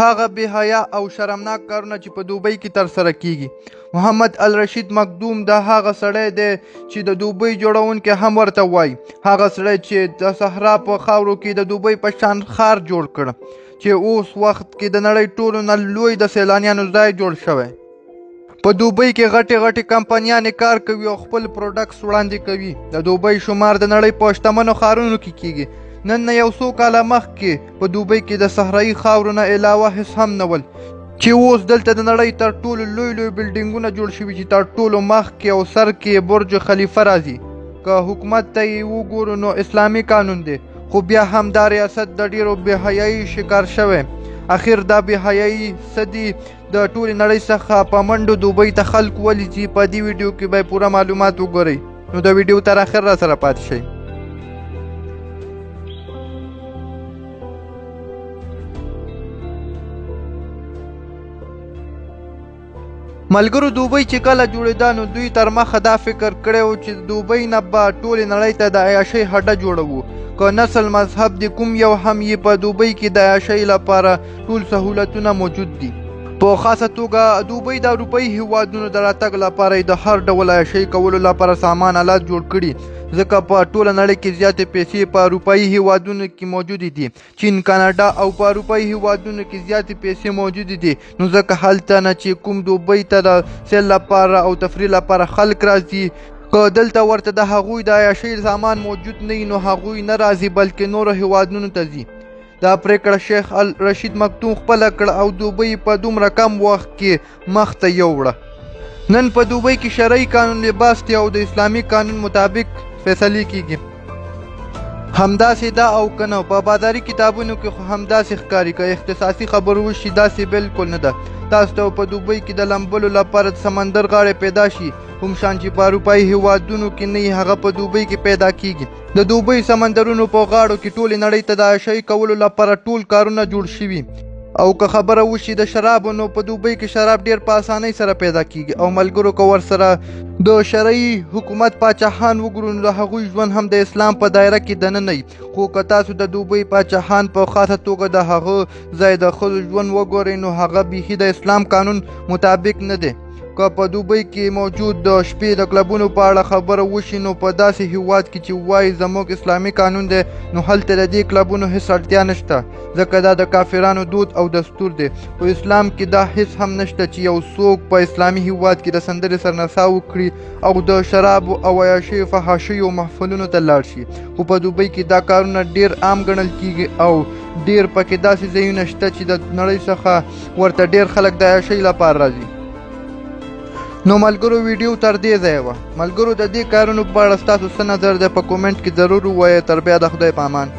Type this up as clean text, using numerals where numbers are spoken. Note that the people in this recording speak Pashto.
هغه بې حیا او شرمناک کارونه چې په دوبۍ کې ترسره کیږي. محمد الرشید مخدوم دا هغه سړی دی چې د دوبۍ جوړونکی هم ورته وایي. هغه سړی چې د صحرا په خاورو کې د دوبۍ په شان ښار جوړ کړ چې اوس وخت کې د نړۍ ټولو نه لوی د سیلانیانو ځای جوړ شوی. په دوبۍ کې غټې کمپنیانې کار کوي او خپل پروډکټس وړاندې کوي. د دوبۍ شمار د نړۍ په شتمنو ښارونو کې کیږي. نن نه یو څو کاله مخکې په دوبۍ کې د صحرایي خاورو نه علاوه هېڅ هم نه ول چې اوس دلته د نړۍ تر ټولو لوی بلډینګونه جوړ شوي چې تر ټولو مخکې او سر کې برج خلیفه راځي. که حکومت ته یې وګورو نو اسلامي قانون دی، خو بیا هم دا ریاست د ډېرو بېحیایي شکار شوی. اخر دا بېحیایي څه دي د ټولې نړۍ څخه په منډو دوبۍ ته خلک ولي ځي. په دې ویډیو کې به پوره معلومات وګورئ، نو د ویډیو تر اخر را سره پاتې شئ. ملګرو، دوبۍ چې کله جوړېده نو دوی تر مخه دا فکر کړی و چې دوبۍ نه به ټولې نړۍ ته د عیاشۍ هډه جوړوو. که نسل مذهب د کوم یو هم یې په دوبۍ کې د عیاشۍ لپاره ټول سهولتونه موجود دي. په خاصه توګه دوبۍ د اروپایي هیوادونو د راتګ لپاره د هر ډول عیاشۍ کولو لپاره سامان آلات جوړ کړي، ځکه په ټوله نړۍ کې زیاتې پیسې په اروپایي هیوادونو کې موجودې دي. چین، کاناډا او په اروپایي هیوادونو کې زیاتې پیسې موجودې دي، نو ځکه هلته نه چې کوم دوبۍ ته د سیل لپاره او تفریح لپاره خلک راځي، که دلته ورته د هغوی د عیاشۍ سامان موجود نه وي نو هغوی نه راځي بلکې نورو هیوادونو ته ځي. دا پریکړه شیخ الرشید مکتوم خپله کړه او دوبۍ په دومره کم وخت کې مخ ته یوړه. نن په دوبۍ کې شرعي قانون لباس دی او د اسلامي قانون مطابق فیصلې کیږي. همداسې دا او که نه په بازاري کتابونو کې خو همداسې ښکاري. که اختصاصي خبرو وشي داسې بالکل نه ده. تاسو ته په دوبۍ کې د لمبلو لپاره د سمندر غاړې پیدا شي، کوم شان چې په اروپایي هیوادونو کې نه هغه په دوبۍ کې پیدا کیږي. د دوبۍ سمندرونو په غاړو کې ټولې نړۍ ته د عیاشۍ کولو لپاره ټول کارونه جوړ شوي. او که خبره وشي د شرابو نو په دوبۍ کې شراب ډیر په اسانۍ سره پیدا کیږي. او ملګرو، که ورسره د شرعي حکومت پاچاهان وګورو نو د هغوی ژوند هم د اسلام په دایره کې دننه وي. خو که تاسو د دوبۍ پاچاهان په خاصه توګه د هغه ځای د ښځو ژوند وګورئ نو هغه بیخي د اسلام قانون مطابق نه دی. که په دوبۍ کې موجود د شپې د کلبونو په اړه خبره وشي نو په داسې هیواد کې چې وایي زموږ اسلامي قانون دی نو هلته د دې کلبونو هېڅ اړتیا نشته، ځکه دا د کافرانو دود او دستور دی. په اسلام کې دا هېڅ هم نشته چې یو څوک په اسلامي هیواد کې د سندرې سر نڅا وکړي او د شرابو او عیاشیو فحاشیو محفلونو ته لاړ شي. خو په دوبۍ کې دا کارونه ډیر عام ګڼل کیږي او ډیر پکې داسې ځایونه شته چې د نړۍ څخه ورته ډیر خلک د عیاشۍ لپاره راځي. نو ملګرو، ویډیو تر دې ځایه وه. ملګرو، د دې کارونو په اړه ستاسو څه نظر دی په کومنټ کې ضرور ووایئ. تر بیا د خدای په امان.